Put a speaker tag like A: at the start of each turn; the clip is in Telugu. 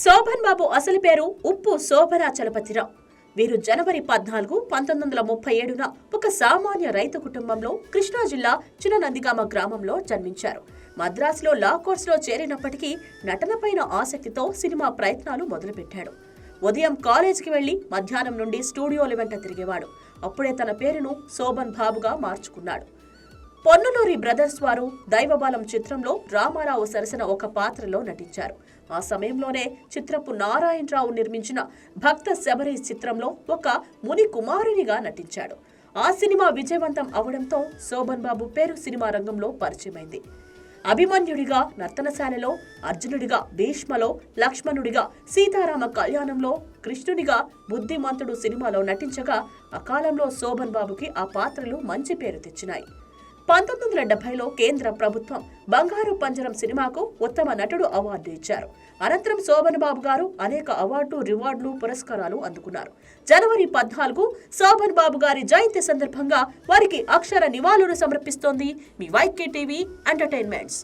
A: శోభన్ బాబు అసలు పేరు ఉప్పు శోభన చలపతిరావు. వీరు జనవరి 14, 1937న ఒక సామాన్య రైతు కుటుంబంలో కృష్ణా జిల్లా చిన్ననందిగామ గ్రామంలో జన్మించారు. మద్రాసులో లా కోర్సులో చేరినప్పటికీ నటనపైన ఆసక్తితో సినిమా ప్రయత్నాలు మొదలుపెట్టాడు. ఉదయం కాలేజీకి వెళ్లి మధ్యాహ్నం నుండి స్టూడియోల వెంట తిరిగేవాడు. అప్పుడే తన పేరును శోభన్ బాబుగా మార్చుకున్నాడు. పొన్నలూరి బ్రదర్స్ వారు దైవబాలం చిత్రంలో రామారావు సరసన ఒక పాత్రలో నటించారు. ఆ సమయంలోనే చిత్రపు నారాయణరావు నిర్మించిన భక్త శబరి చిత్రంలో ఒక ముని కుమారునిగా నటించాడు. ఆ సినిమా విజయవంతం అవడంతో శోభన్ బాబు పేరు సినిమా రంగంలో పరిచయమైంది. అభిమన్యుడిగా నర్తనశాలలో, అర్జునుడిగా భీష్మలో, లక్ష్మణుడిగా సీతారామ కళ్యాణంలో, కృష్ణునిగా బుద్ధిమంతుడు సినిమాలో నటించగా అకాలంలో శోభన్ బాబుకి ఆ పాత్రలు మంచి పేరు తెచ్చినాయి. 1970లో కేంద్ర ప్రభుత్వం బంగారు పంజరం సినిమాకు ఉత్తమ నటుడు అవార్డు ఇచ్చారు. అనంతరం శోభన్ బాబు గారు అనేక అవార్డు, రివార్డులు, పురస్కారాలు అందుకున్నారు. జనవరి 14 శోభన్ బాబు గారి జయంతి సందర్భంగా వారికి అక్షర నివాళులు సమర్పిస్తోంది మీ వైకే టీవీ ఎంటర్టైన్మెంట్స్.